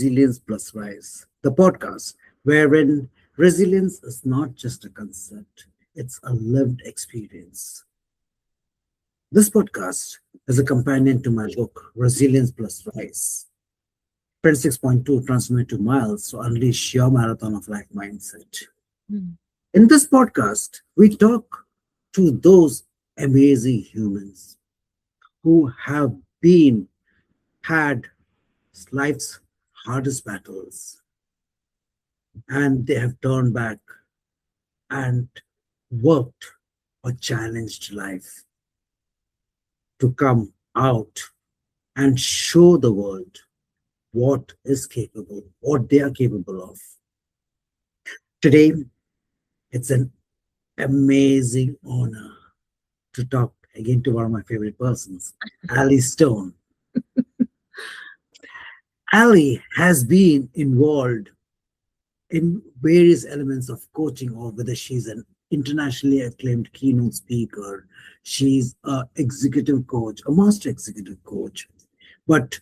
Resilience+RISE, the podcast wherein resilience is not just a concept, it's a lived experience. This podcast is a companion to my book, Resilience+RISE, Sprint 6.2 Transformative Miles to Unleash Your Marathon of Life Mindset. Mm. In this podcast, we talk to those amazing humans who have had life's hardest battles, and they have turned back and worked or challenged life to come out and show the world what they are capable of. Today, it's an amazing honor to talk again to one of my favorite persons, Ali Stone. Ali has been involved in various elements of coaching, or whether she's an internationally acclaimed keynote speaker, she's an executive coach, a master executive coach. But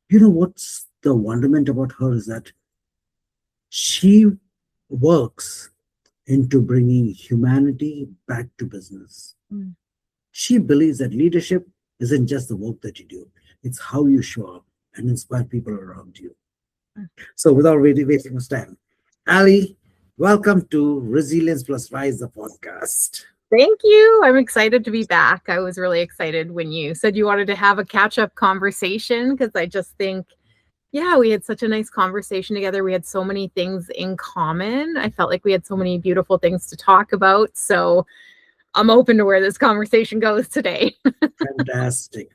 you know what's the wonderment about her is that she works into bringing humanity back to business. Mm. She believes that leadership isn't just the work that you do, it's how you show up and inspire people around you. So without really wasting much time, Ali, welcome to Resilience+RISE, the podcast. Thank you. I'm excited to be back. I was really excited when you said you wanted to have a catch-up conversation, because I just think, we had such a nice conversation together. We had so many things in common. I felt like we had so many beautiful things to talk about. So I'm open to where this conversation goes today. Fantastic.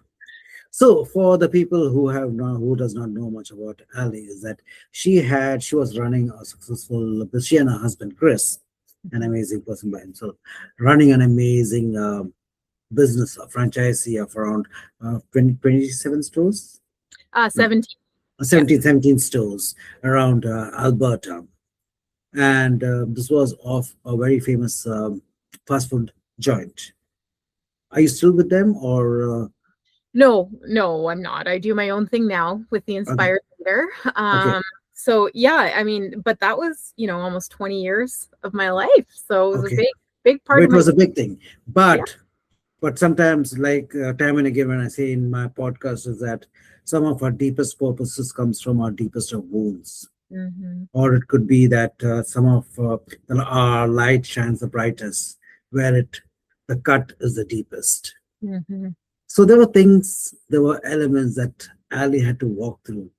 So for the people who does not know much about Ali, is that she was running a successful, she and her husband Chris, an amazing person by himself, running an amazing business, a franchisee of around 27 stores? 17. 17 stores around Alberta. And this was of a very famous fast food joint. Are you still with them, or? No, I'm not. I do my own thing now with the Inspired Leader. Okay. So I mean, but that was, almost 20 years of my life. So it was a big part But of it my was a big thing. But sometimes, like time and again, when I say in my podcast, is that some of our deepest purposes comes from our deepest of wounds. Mm-hmm. Or it could be that some of our light shines the brightest, where the cut is the deepest. Mm-hmm. So there were elements that Ali had to walk through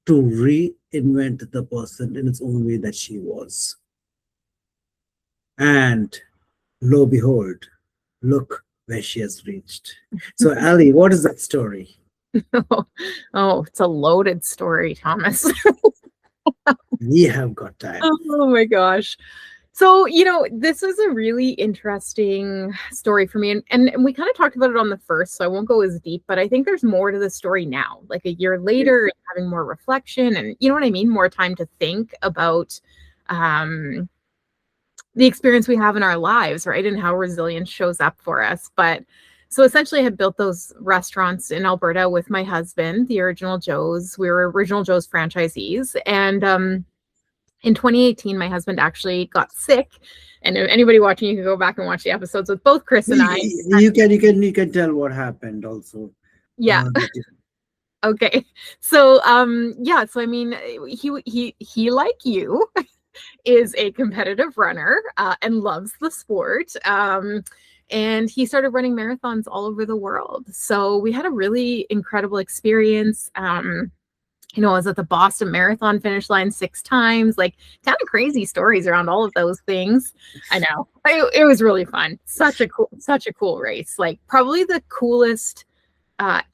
to reinvent the person in its own way that she was. And lo and behold, look where she has reached. So Ali, what is that story? Oh, it's a loaded story, Thomas. We have got time. Oh my gosh. So, this was a really interesting story for me. And we kind of talked about it on the first, so I won't go as deep, but I think there's more to the story now, like a year later, having more reflection and, you know what I mean? More time to think about the experience we have in our lives, right? And how resilience shows up for us. But so essentially I had built those restaurants in Alberta with my husband, the Original Joe's. We were Original Joe's franchisees. And, in 2018, my husband actually got sick, and if anybody watching, you can go back and watch the episodes with both Chris and I. You can tell what happened also. Yeah. Okay. So so I mean, he like you is a competitive runner and loves the sport. And he started running marathons all over the world. So we had a really incredible experience. I was at the Boston Marathon finish line 6 times, like kind of crazy stories around all of those things. I know it was really fun. Such a cool race. Like probably the coolest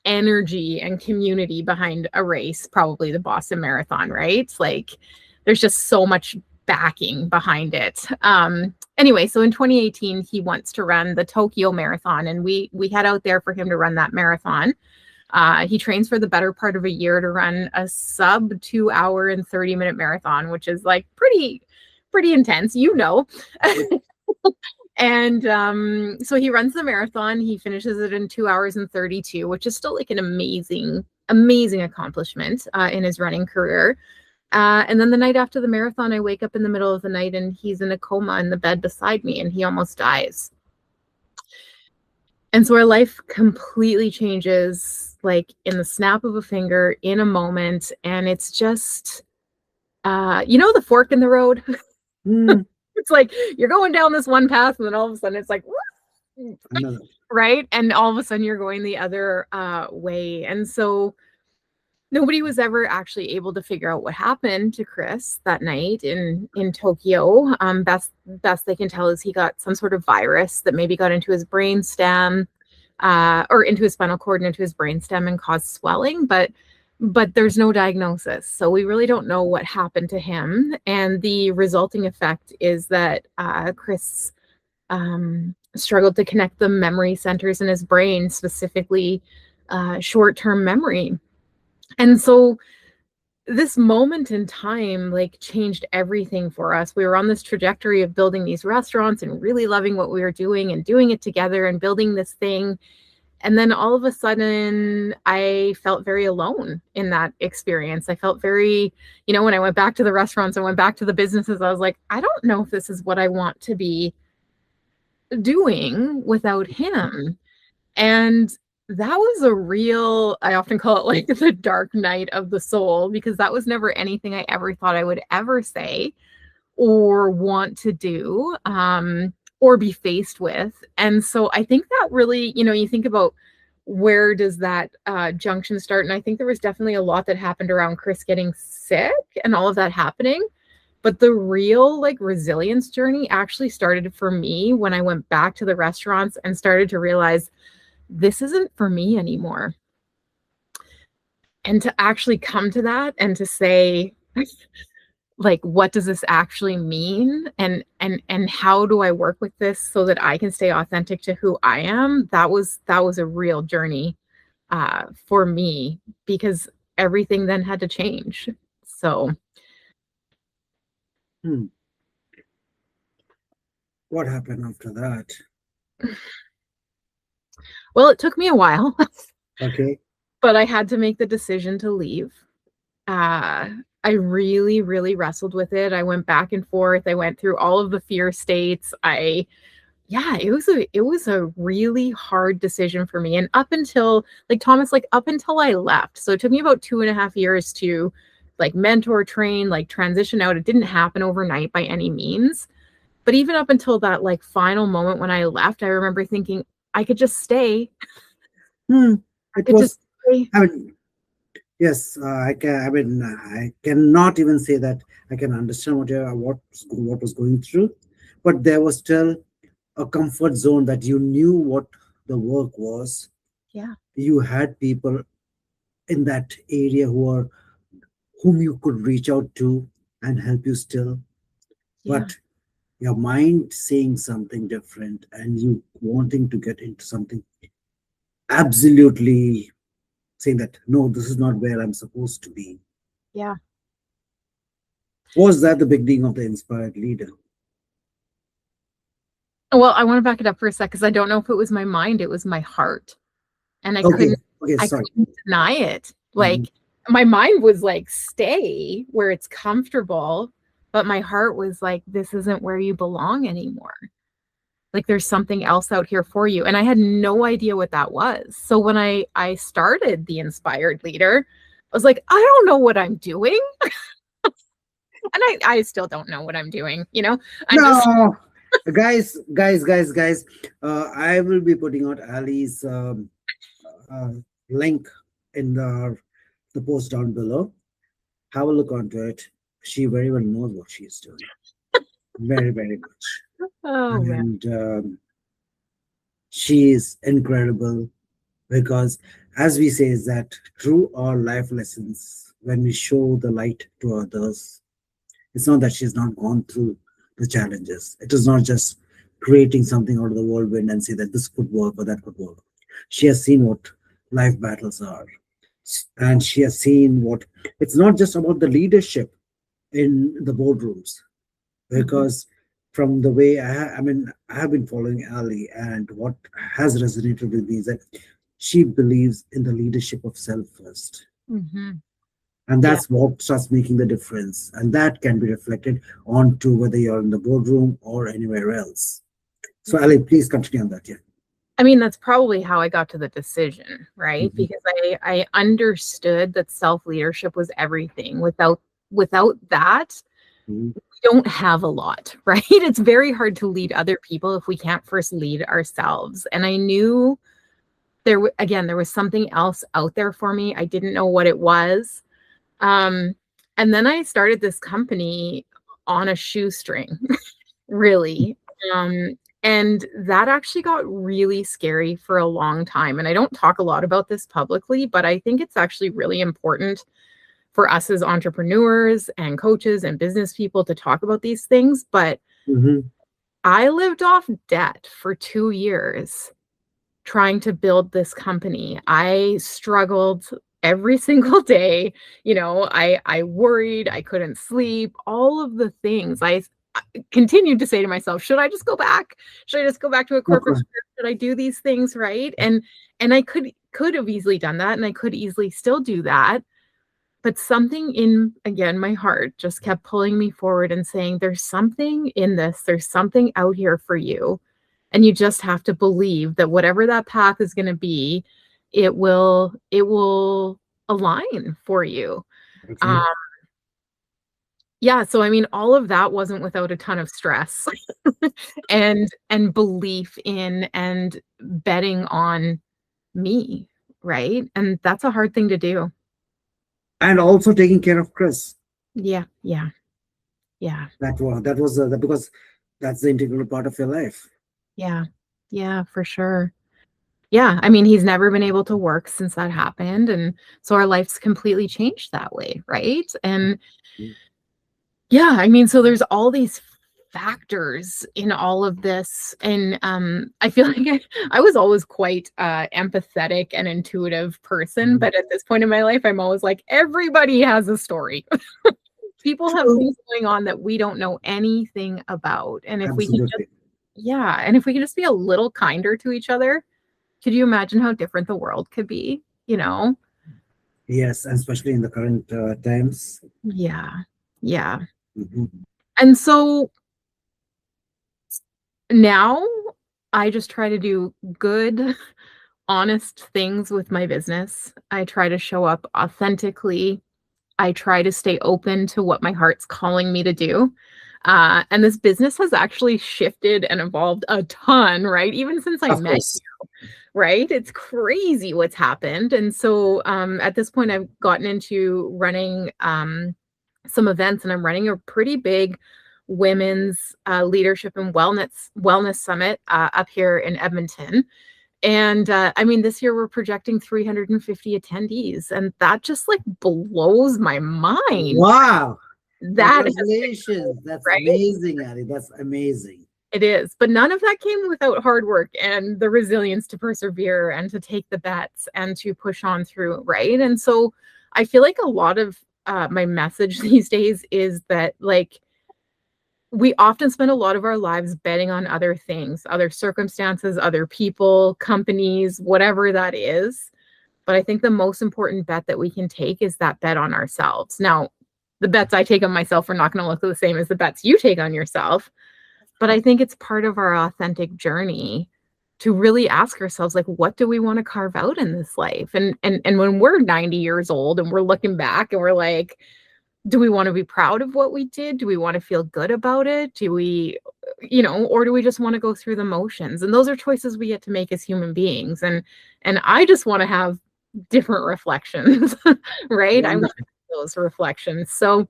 energy and community behind a race, probably the Boston Marathon, right? Like there's just so much backing behind it. Anyway, so in 2018, he wants to run the Tokyo Marathon, and we head out there for him to run that marathon. He trains for the better part of a year to run a sub 2 hour and 30-minute marathon, which is like pretty intense, And so he runs the marathon. He finishes it in 2 hours and 32, which is still like an amazing accomplishment in his running career. And then the night after the marathon, I wake up in the middle of the night and he's in a coma in the bed beside me and he almost dies. And so our life completely changes, like in the snap of a finger, in a moment. And it's just, the fork in the road. It's like you're going down this one path and then all of a sudden it's like, right? And all of a sudden you're going the other way. And so nobody was ever actually able to figure out what happened to Chris that night in Tokyo. Best they can tell is he got some sort of virus that maybe got into his brainstem, or into his spinal cord and into his brainstem and caused swelling, but there's no diagnosis. So we really don't know what happened to him. And the resulting effect is that Chris struggled to connect the memory centers in his brain, specifically short-term memory. And so this moment in time like changed everything for us. We were on this trajectory of building these restaurants and really loving what we were doing and doing it together and building this thing. And then all of a sudden I felt very alone in that experience. I felt very, when I went back to the restaurants and went back to the businesses, I was like, I don't know if this is what I want to be doing without him. And that was a real, I often call it like the dark night of the soul, because that was never anything I ever thought I would ever say or want to do, or be faced with. And so I think that really, you think about where does that junction start? And I think there was definitely a lot that happened around Chris getting sick and all of that happening. But the real like resilience journey actually started for me when I went back to the restaurants and started to realize this isn't for me anymore. And to actually come to that and to say, like, what does this actually mean? And how do I work with this so that I can stay authentic to who I am? That was a real journey for me, because everything then had to change. So. What happened after that? Well, it took me a while. Okay. But I had to make the decision to leave. I really, really wrestled with it. I went back and forth. I went through all of the fear states. It was a really hard decision for me. And up until up until I left. So it took me about 2.5 years to like mentor, train, like transition out. It didn't happen overnight by any means. But even up until that like final moment when I left, I remember thinking I could just stay. It was, yes, I cannot even say that I can understand what was going through, but there was still a comfort zone that you knew what the work was. Yeah. You had people in that area whom you could reach out to and help you still. Yeah. But your mind saying something different and you wanting to get into something absolutely saying that, no, this is not where I'm supposed to be. Yeah. Was that the beginning of the inspired leader? Well, I want to back it up for a sec because I don't know if it was my mind, it was my heart. And I couldn't deny it. Like my mind was like, stay where it's comfortable. But my heart was like, this isn't where you belong anymore. Like there's something else out here for you. And I had no idea what that was. So when I started the Inspired Leader, I was like, I don't know what I'm doing. And I still don't know what I'm doing, Guys, I will be putting out Ali's link in the post down below. Have a look onto it. She very well knows what she is doing. Very, very much. Oh, and she is incredible, because as we say, is that through our life lessons, when we show the light to others, it's not that she's not gone through the challenges. It is not just creating something out of the whirlwind and say that this could work or that could work. She has seen what life battles are. And she has seen what, it's not just about the leadership in the boardrooms, because from the way I mean, I have been following Ali, and what has resonated with me is that she believes in the leadership of self first. Hmm. And Yeah. that's what starts making the difference. And that can be reflected onto whether you're in the boardroom or anywhere else. So, Ali, please continue on that. Yeah. I mean, that's probably how I got to the decision, right? Mhm. Because I understood that self-leadership was everything. Without that, Mhm. we don't have a lot, right? It's very hard to lead other people if we can't first lead ourselves. And I knew again, there was something else out there for me. I didn't know what it was. Um, and then I started this company on a shoestring, really. And that actually got really scary for a long time. And I don't talk a lot about this publicly, but I think it's actually really important for us as entrepreneurs and coaches and business people to talk about these things. But Mhm. I lived off debt for 2 years trying to build this company. I struggled every single day. I worried, I couldn't sleep, all of the things. I continued to say to myself, should I just go back? Should I just go back to a corporate Okay. career? Should I do these things right? And I could have easily done that, and I could easily still do that. But something in, again, my heart just kept pulling me forward and saying, there's something in this, there's something out here for you. And you just have to believe that whatever that path is going to be, it will align for you. Um, Okay. yeah, so I mean, all of that wasn't without a ton of stress and belief in and betting on me, right? And that's a hard thing to do. And also taking care of Chris. Yeah, yeah, yeah, That because that's the integral part of your life. yeah, yeah, for sure. Yeah, I mean, he's never been able to work since that happened, and so our life's completely changed that way, right? And yeah, I mean, so there's all these factors in all of this, and I feel like I was always quite empathetic and intuitive person, Mhm. but at this point in my life, I'm always like, everybody has a story. People have True. things going on that we don't know anything about, and if we can just, Absolutely. yeah, and if we can just be a little kinder to each other, could you imagine how different the world could be? You know? Yes, and especially in the current times. Yeah, yeah. Mhm. And so now I just try to do good, honest things with my business. I try to show up authentically. I try to stay open to what my heart's calling me to do. And this business has actually shifted and evolved a ton, right? Even since I Of met course. you, right? It's crazy what's happened. And so at this point, I've gotten into running some events, and I'm running a pretty big women's leadership and wellness summit up here in Edmonton. And I mean, this year we're projecting 350 attendees, and that just like blows my mind. Wow. That has been Congratulations. That's right. amazing, Ali. That's amazing. It is, but none of that came without hard work and the resilience to persevere and to take the bets and to push on through, right? And so I feel like a lot of my message these days is that like we often spend a lot of our lives betting on other things, other circumstances, other people, companies, whatever that is. But I think the most important bet that we can take is that bet on ourselves. Now, the bets I take on myself are not going to look the same as the bets you take on yourself, but I think it's part of our authentic journey to really ask ourselves, like, what do we want to carve out in this life? And when we're 90 years old and we're looking back and we're like, do we want to be proud of what we did? Do we want to feel good about it? Do we, or do we just want to go through the motions? And those are choices we get to make as human beings. And I just want to have different reflections, right? I want Wonderful. those reflections. So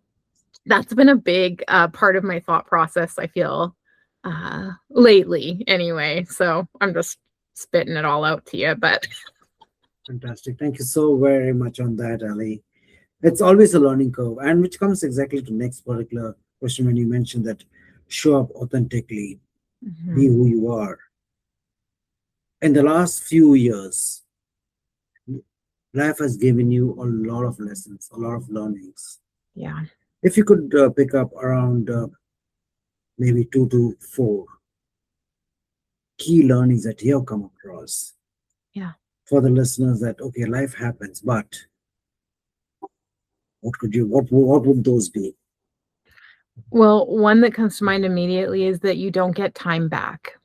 that's been a big part of my thought process, I feel, lately anyway. So I'm just spitting it all out to you, but Fantastic. Thank you so very much on that, Ali. It's always a learning curve, and which comes exactly to next particular question when you mentioned that show up authentically, be Mhm. who you are. In the last few years, life has given you a lot of lessons, a lot of learnings. Yeah. If you could pick up around maybe 2 to 4 key learnings that you have come across Yeah. for the listeners that, okay, life happens, but what would those be? Well, one that comes to mind immediately is that you don't get time back.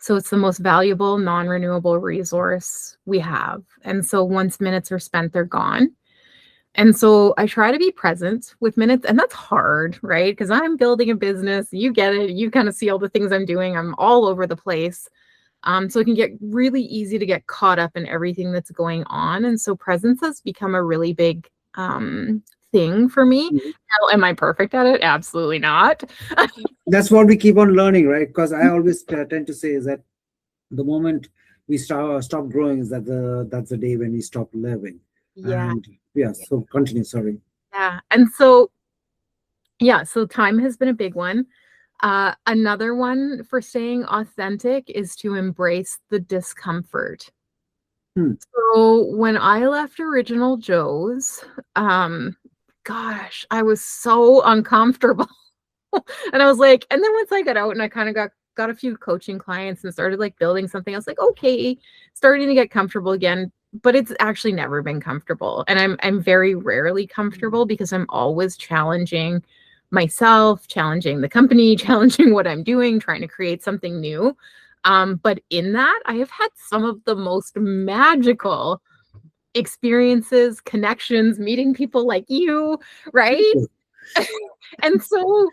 So it's the most valuable non-renewable resource we have. And so once minutes are spent, they're gone. And so I try to be present with minutes, and that's hard, right? Because I'm building a business. You get it. You kind of see all the things I'm doing. I'm all over the place. So it can get really easy to get caught up in everything that's going on. And so presence has become a really big thing for me. Mhm. Now, am I perfect at it? Absolutely not. That's what we keep on learning, right? Because I always tend to say is that the moment we stop growing is that's the day when we stop living. Yeah. And yeah, so continue. Sorry. Yeah. And so, yeah, so time has been a big one. Another one for staying authentic is to embrace the discomfort. Hmm. So when I left Original Joe's, gosh, I was so uncomfortable. And I was like, and then once I got out and I kind of got a few coaching clients and started like building something, I was like, okay, starting to get comfortable again. But it's actually never been comfortable. And I'm very rarely comfortable because I'm always challenging myself, challenging the company, challenging what I'm doing, trying to create something new. But in that, I have had some of the most magical experiences, connections, meeting people like you, right? And so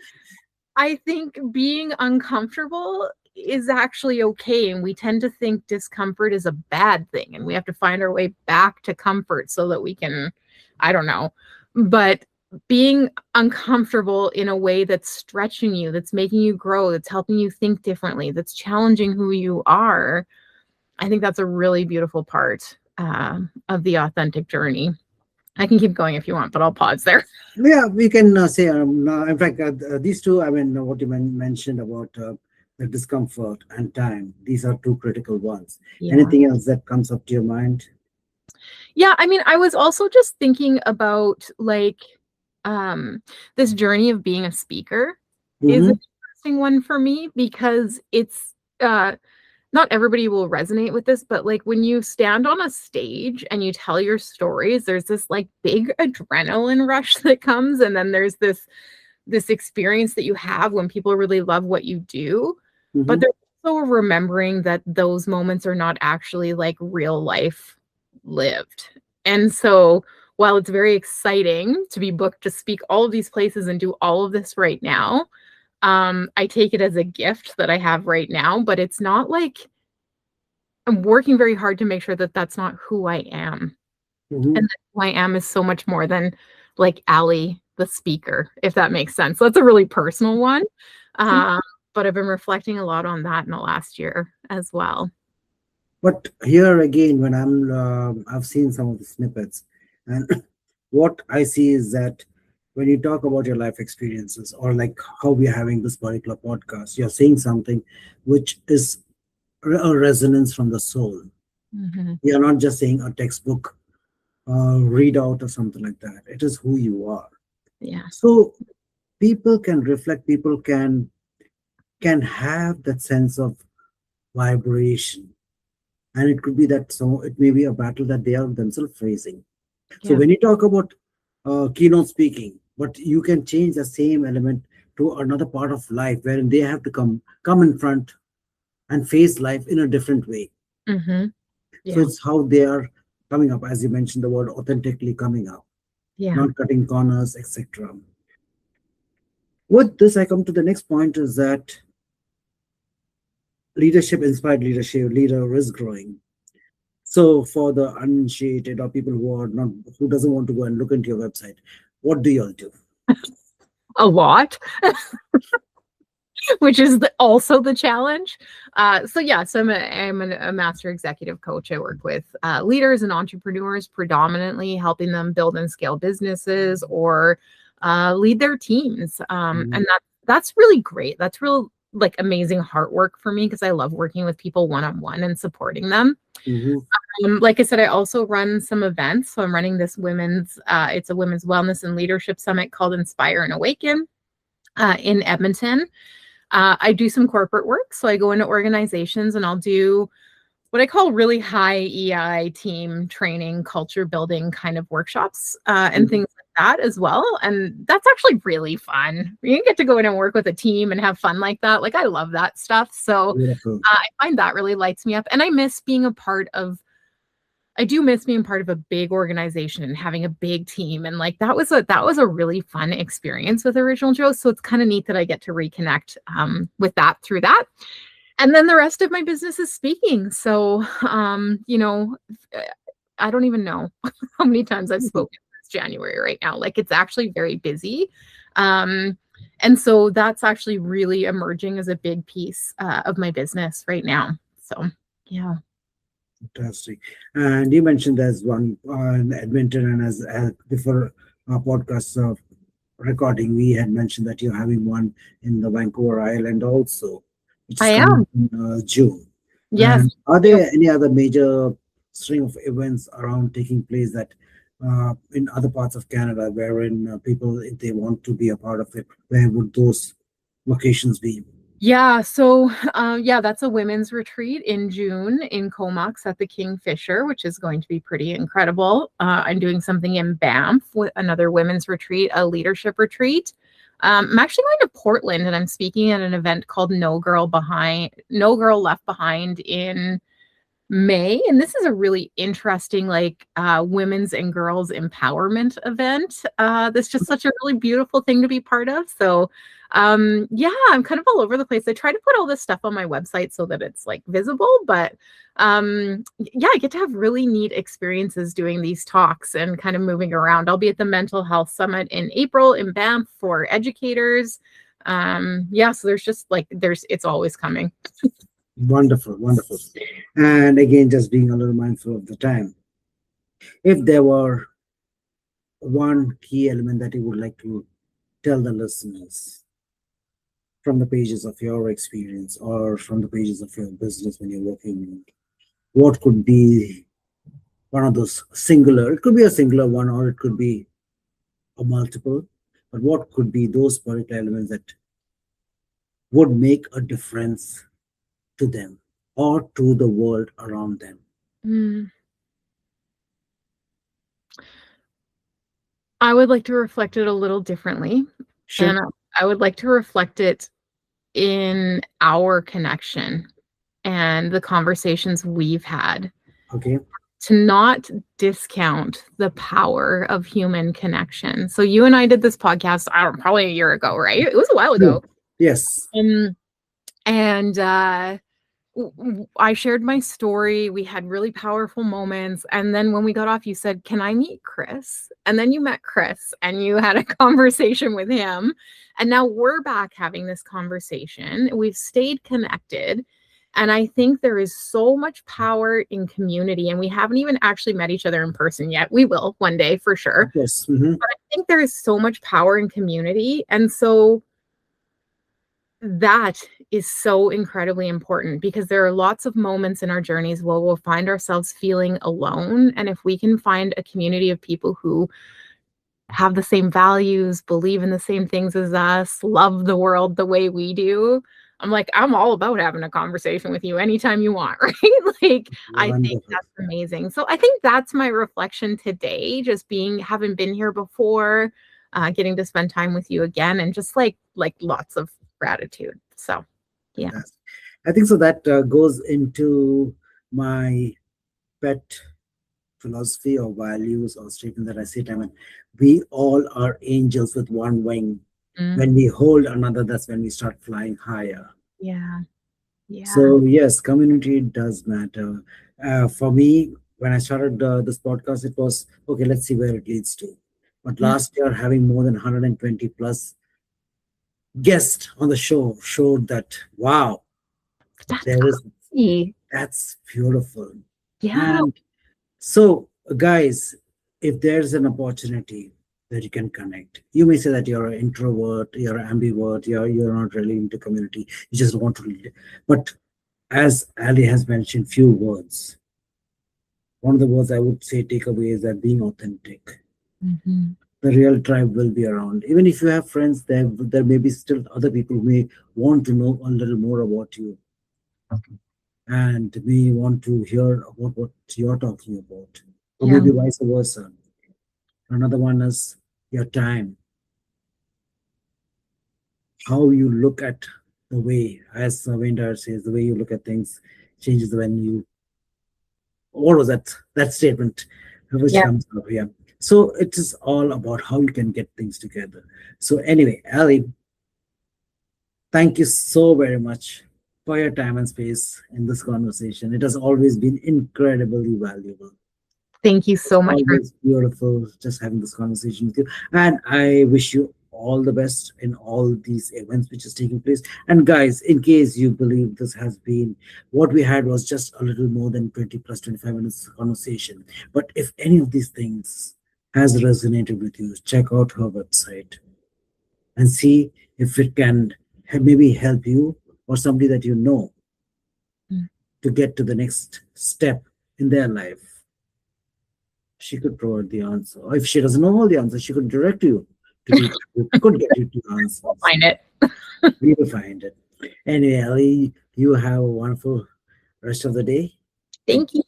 I think being uncomfortable is actually okay. And we tend to think discomfort is a bad thing. And we have to find our way back to comfort so that we can, I don't know. But being uncomfortable in a way that's stretching you, that's making you grow, that's helping you think differently, that's challenging who you are, I think that's a really beautiful part of the authentic journey. I can keep going if you want, but I'll pause there. Yeah, we can say, in fact, these two, I mean, what you mentioned about the discomfort and time, these are two critical ones. Yeah. Anything else that comes up to your mind? Yeah, I mean, I was also just thinking about like this journey of being a speaker is an Mm-hmm. interesting one for me because it's not everybody will resonate with this, but like when you stand on a stage and you tell your stories, there's this like big adrenaline rush that comes, and then there's this experience that you have when people really love what you do. But Mm-hmm. there's also remembering that those moments are not actually like real life lived. And so while it's very exciting to be booked to speak all of these places and do all of this right now, I take it as a gift that I have right now, but it's not like I'm working very hard to make sure that that's not who I am. Mm-hmm. And that who I am is so much more than like Allie, the speaker, if that makes sense. So that's a really personal one. Um, but I've been reflecting a lot on that in the last year as well. But here again, when I've seen some of the snippets, and what I see is that when you talk about your life experiences, or like how we're having this particular podcast, you're saying something which is a resonance from the soul. Mhm. You're not just saying a textbook readout or something like that. It is who you are. Yeah. So people can reflect. People can have that sense of vibration, and it could be that, so it may be a battle that they are themselves facing. So Yeah. when you talk about keynote speaking, but you can change the same element to another part of life wherein they have to come in front and face life in a different way. Mhm. So Yeah. it's how they are coming up, as you mentioned the word authentically coming up, Yeah. not cutting corners, etc. With this, I come to the next point is that leadership, inspired leadership, leader is growing. So for the uninitiated or people who are not, who doesn't want to go and look into your website, what do you all do? A lot. Which is also the challenge. So I'm a master executive coach. I work with leaders and entrepreneurs, predominantly helping them build and scale businesses or lead their teams. Mhm. And that's really great. That's real like amazing heart work for me because I love working with people one-on-one and supporting them. Mhm. Like I said, I also run some events. So I'm running this it's a women's wellness and leadership summit called Inspire and Awaken. in Edmonton. I do some corporate work. So I go into organizations and I'll do what I call really high EI team training, culture building kind of workshops and things like that as well. And that's actually really fun. You get to go in and work with a team and have fun like that. Like I love that stuff. So I find that really lights me up. And I miss being a part of I do miss being part of a big organization and having a big team. And like that was a really fun experience with Original Joe. So it's kind of neat that I get to reconnect with that through that. And then the rest of my business is speaking. So I don't even know how many times I've spoken this January right now. Like it's actually very busy. And so that's actually really emerging as a big piece of my business right now. So yeah. Fantastic. And you mentioned there's one in Edmonton, and as before our podcast recording, we had mentioned that you're having one in the Vancouver Island also, which is coming in June. Yes. And are there any other major string of events around taking place that in other parts of Canada, wherein people, if they want to be a part of it, where would those locations be? Yeah, so that's a women's retreat in June in Comox at the Kingfisher, which is going to be pretty incredible. I'm doing something in Banff with another women's retreat, a leadership retreat. I'm actually going to Portland and I'm speaking at an event called No Girl Left Behind in May. And this is a really interesting women's and girls empowerment event. That's just such a really beautiful thing to be part of. So I'm kind of all over the place. I try to put all this stuff on my website so that it's like visible, but I get to have really neat experiences doing these talks and kind of moving around. I'll be at the Mental Health Summit in April in Banff for educators. So it's always coming. Wonderful, wonderful. And again, just being a little mindful of the time. If there were one key element that you would like to tell the listeners from the pages of your experience or from the pages of your business when you're working, what could be one of those singular, it could be a singular one or it could be a multiple, but what could be those particular elements that would make a difference to them or to the world around them? I would like to reflect it a little differently. Sure. And I would like to reflect it in our connection and the conversations we've had. Okay. To not discount the power of human connection. So you and I did this podcast, probably a year ago, right? It was a while ago. Yes. And I shared my story. We had really powerful moments. And then when we got off, you said, "Can I meet Chris?" And then you met Chris and you had a conversation with him. And now we're back having this conversation. We've stayed connected. And I think there is so much power in community. And we haven't even actually met each other in person yet. We will one day for sure. Yes. But I think there is so much power in community. And so that is so incredibly important because there are lots of moments in our journeys where we'll find ourselves feeling alone. And if we can find a community of people who have the same values, believe in the same things as us, love the world the way we do, I'm all about having a conversation with you anytime you want, right? I think that's amazing. So I think that's my reflection today, just having been here before, getting to spend time with you again, and just like lots of gratitude. So yeah, I think so that goes into my pet philosophy or values or statement that I say time, and we all are angels with one wing. When we hold another, that's when we start flying higher. Yeah. So yes, community does matter. For me, when I started this podcast, it was okay, let's see where it leads to. But last year, having more than 120 plus guest on the show showed that wow, that's beautiful. Yeah. And so guys, if there's an opportunity that you can connect, you may say that you're an introvert, you're an ambivert, you're not really into community, you just want to lead. But as Ali has mentioned, few words, one of the words I would say take away is that being authentic. The real tribe will be around. Even if you have friends, there may be still other people who may want to know a little more about you and may want to hear about what you're talking about, or Yeah. maybe vice versa. Another one is your time, how you look at the way, as Wayne says, the way you look at things changes when you. What was that statement which Yeah. comes up here? So it is all about how you can get things together. So anyway, Ali, thank you so very much for your time and space in this conversation. It has always been incredibly valuable. Thank you It's so much for. always beautiful just having this conversation with you. And I wish you all the best in all these events which is taking place. And guys, in case you believe this has been what we had was just a little more than 20 plus 25 minutes conversation. But if any of these things has resonated with you, check out her website and see if it can maybe help you or somebody that you know Mm. to get to the next step in their life. She could provide the answer. Or if she doesn't know all the answers, she could direct you to people who could get you to the We'll answers. find it. We will find it. Anyway, Ali, you have a wonderful rest of the day. Thank you.